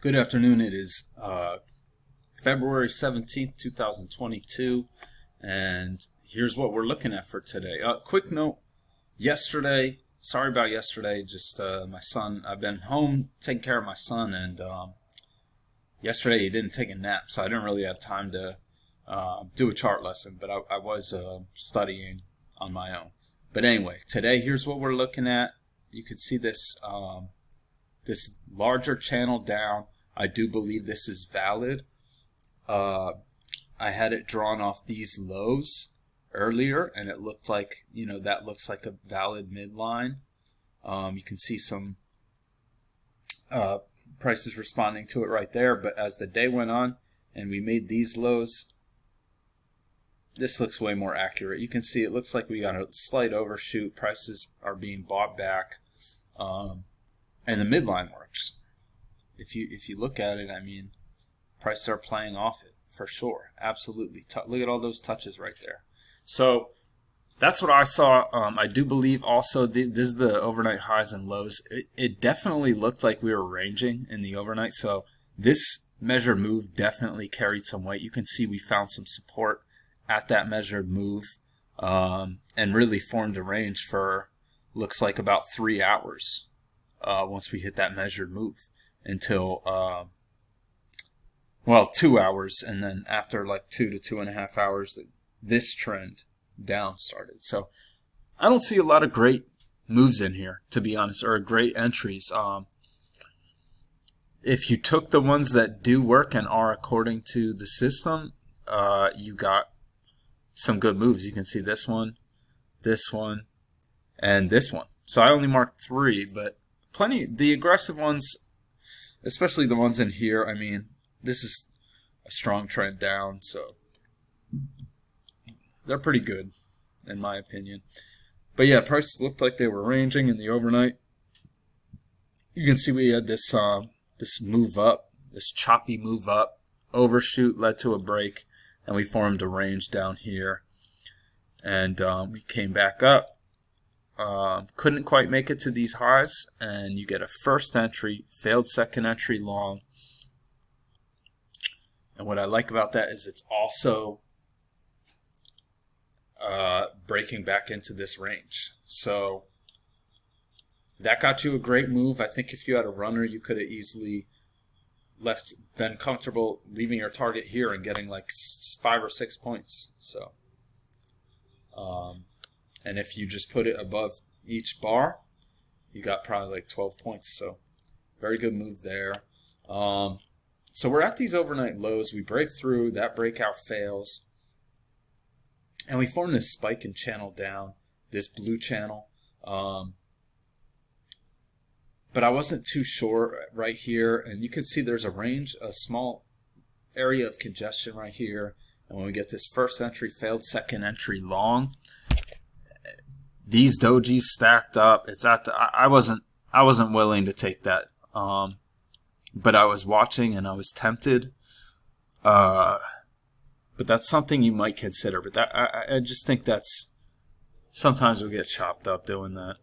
Good afternoon. It is February 17th, 2022, and here's what we're looking at for today. Quick note, sorry about yesterday, just my son, I've been home taking care of my son, and yesterday he didn't take a nap, so I didn't really have time to do a chart lesson, but I was studying on my own. But anyway, today here's what we're looking at. You can see this this larger channel down. I do believe this is valid. I had it drawn off these lows earlier, and it looked like, that looks like a valid midline. You can see some prices responding to it right there, but as the day went on and we made these lows, this looks way more accurate. You can see it looks like we got a slight overshoot. Prices are being bought back. And the midline works. If you look at it, I mean, prices are playing off it for sure. Absolutely. Look at all those touches right there. So that's what I saw. I do believe also this is the overnight highs and lows. It definitely looked like we were ranging in the overnight. So this measured move definitely carried some weight. You can see we found some support at that measured move and really formed a range for looks like about 3 hours. Once we hit that measured move until 2 hours, and then after like 2 to 2.5 hours this trend down started. So I don't see a lot of great moves in here, to be honest, or great entries. If you took the ones that do work and are according to the system, you got some good moves. You can see this one, and this one. So I only marked 3, but plenty. The aggressive ones, especially the ones in here, I mean, this is a strong trend down, so they're pretty good in my opinion. But yeah, prices looked like they were ranging in the overnight. You can see we had this this move up, this choppy move up, overshoot led to a break, and we formed a range down here, and we came back up. Couldn't quite make it to these highs, and you get a first entry, failed second entry long. And what I like about that is it's also breaking back into this range. So that got you a great move. I think if you had a runner, you could have easily been comfortable leaving your target here and getting like 5 or 6 points. So and if you just put it above each bar, you got probably like 12 points. So very good move there. So we're at these overnight lows. We break through. That breakout fails. And we form this spike and channel down, this blue channel. But I wasn't too sure right here. And you can see there's a range, a small area of congestion right here. And when we get this first entry, failed second entry long, these dojis stacked up. It's at the, I wasn't willing to take that, but I was watching and I was tempted. But that's something you might consider. But that I just think that's sometimes we'll get chopped up doing that.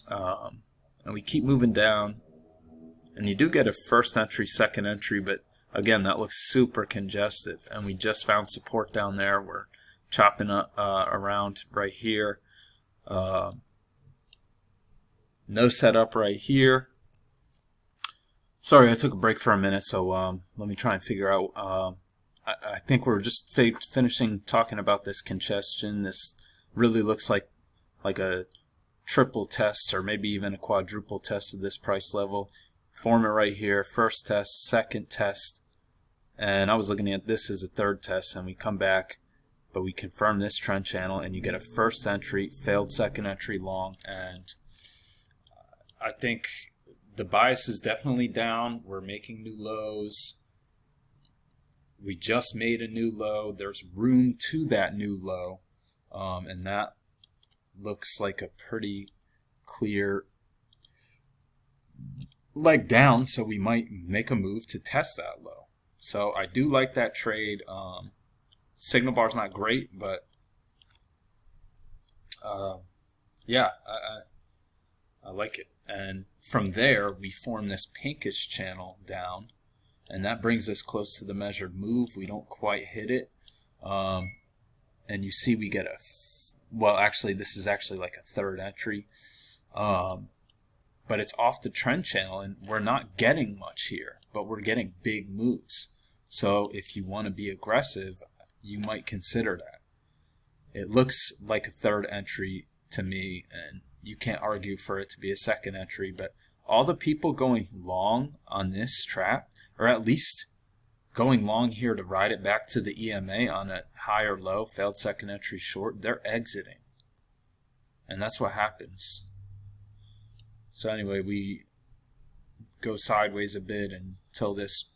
And we keep moving down, and you do get a first entry, second entry, but again that looks super congestive. And we just found support down there. We're chopping up around right here. No setup right here. Sorry, I took a break for a minute, so let me try and figure out. I think we're just finishing talking about this congestion. This really looks like a triple test, or maybe even a quadruple test of this price level. Form it right here. First test, second test, and I was looking at this as a third test, and we come back. But we confirm this trend channel, and you get a first entry, failed second entry long, and I think the bias is definitely down. We're making new lows. We just made a new low. There's room to that new low, and that looks like a pretty clear leg down, so we might make a move to test that low. So I do like that trade. Signal bar's not great, but yeah, I like it. And from there, we form this pinkish channel down, and that brings us close to the measured move. We don't quite hit it. And you see we get a, well, actually, this is actually like a third entry. But it's off the trend channel, and we're not getting much here, but we're getting big moves. So if you want to be aggressive, you might consider that. It looks like a third entry to me, and you can't argue for it to be a second entry, but all the people going long on this trap, or at least going long here to ride it back to the EMA on a high or low, failed second entry short, they're exiting. And that's what happens. So anyway, we go sideways a bit until this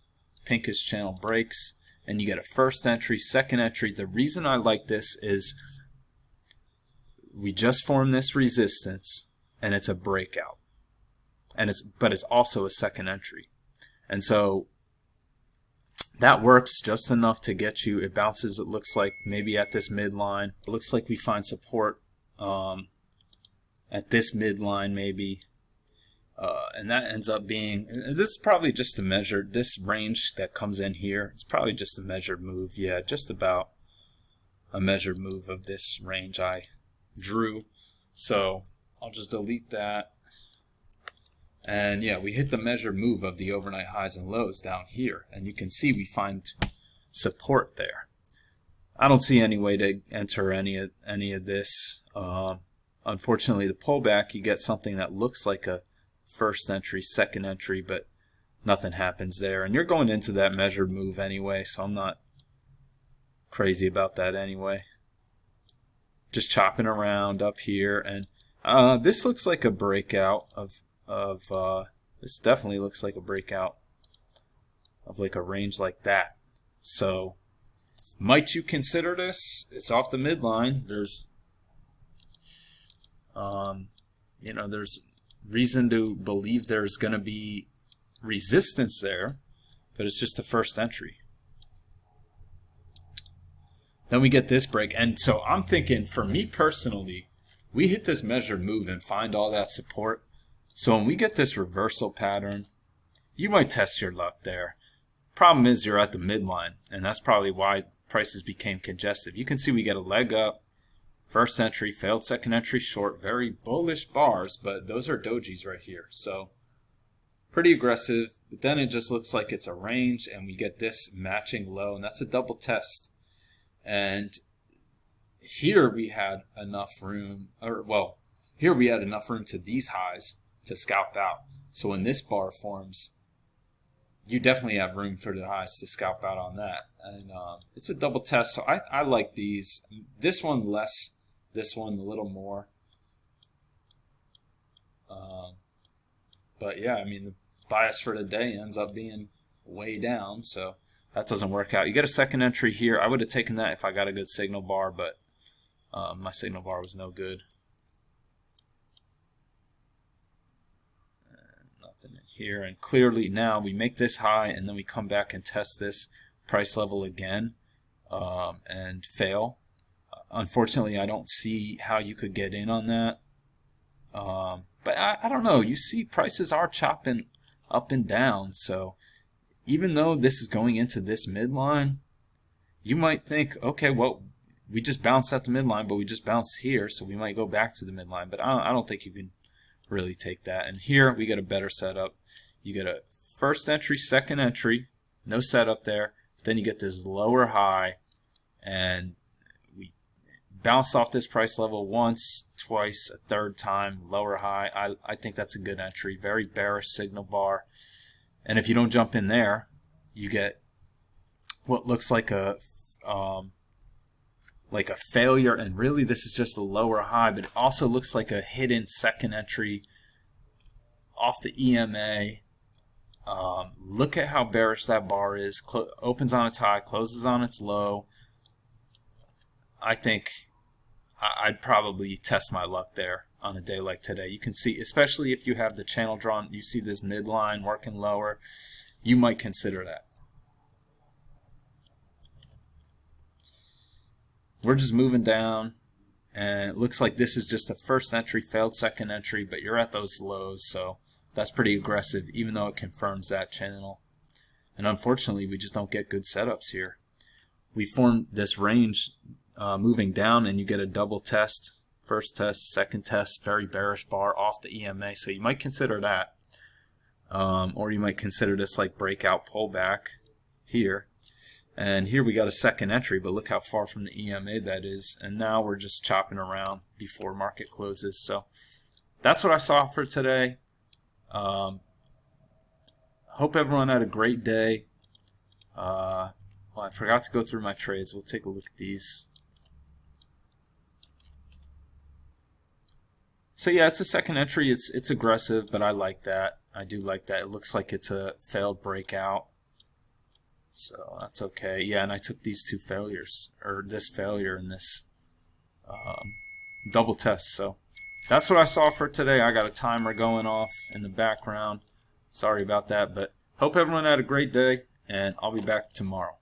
pinkish channel breaks, and you get a first entry, second entry. The reason I like this is we just formed this resistance, and it's a breakout, and but it's also a second entry, and so that works just enough to get you. It bounces, it looks like, maybe at this midline. It looks like we find support at this midline maybe, and that ends up being, this is probably just a measured, this range that comes in here, it's probably just a measured move. Yeah, just about a measured move of this range I drew. So I'll just delete that. And yeah, we hit the measured move of the overnight highs and lows down here, and you can see we find support there. I don't see any way to enter any of this. Unfortunately, the pullback, you get something that looks like a first entry, second entry, but nothing happens there. And you're going into that measured move anyway, so I'm not crazy about that anyway. Just chopping around up here, and this looks like a breakout of this definitely looks like a breakout of like a range like that. So might you consider this? It's off the midline. There's you know, there's reason to believe there's going to be resistance there, but it's just the first entry. Then we get this break, and so I'm thinking, for me personally, we hit this measured move and find all that support. So when we get this reversal pattern, you might test your luck there. Problem is you're at the midline, and that's probably why prices became congested. You can see we get a leg up, first entry, failed second entry short, very bullish bars, but those are dojis right here. So pretty aggressive, but then it just looks like it's a range, and we get this matching low, and that's a double test. And here we had enough room, here we had enough room to these highs to scalp out. So when this bar forms, you definitely have room for the highs to scalp out on that. And it's a double test, so I like these. This one less, this one a little more. But yeah, I mean, the bias for the day ends up being way down, so that doesn't work out. You get a second entry here. I would have taken that if I got a good signal bar, but my signal bar was no good. Nothing in here. And clearly now we make this high, and then we come back and test this price level again and fail. Unfortunately, I don't see how you could get in on that. But I don't know. You see prices are chopping up and down, so even though this is going into this midline, you might think, okay, well, we just bounced at the midline, but we just bounced here, so we might go back to the midline. But I don't think you can really take that. And here we get a better setup. You get a first entry, second entry, no setup there. Then you get this lower high, and we bounced off this price level once, twice, a third time, lower high. I think that's a good entry. Very bearish signal bar. And if you don't jump in there, you get what looks like a failure, and really this is just a lower high, but it also looks like a hidden second entry off the EMA. Look at how bearish that bar is. Opens on its high, closes on its low. I think I'd probably test my luck there on a day like today. You can see, especially if you have the channel drawn, you see this midline working lower, you might consider that. We're just moving down, and it looks like this is just a first entry, failed second entry, but you're at those lows, so that's pretty aggressive, even though it confirms that channel. And unfortunately, we just don't get good setups here. We formed this range moving down, and you get a double test, first test, second test, very bearish bar off the EMA, so you might consider that. Or you might consider this like breakout pullback here. And here we got a second entry, but look how far from the EMA that is. And now we're just chopping around before market closes. So that's what I saw for today. Hope everyone had a great day. Well, I forgot to go through my trades. We'll take a look at these. So yeah, it's a second entry. It's aggressive, but I like that. I do like that. It looks like it's a failed breakout. So that's okay. Yeah, and I took these two failures, or this failure and this double test. So that's what I saw for today. I got a timer going off in the background. Sorry about that, but hope everyone had a great day, and I'll be back tomorrow.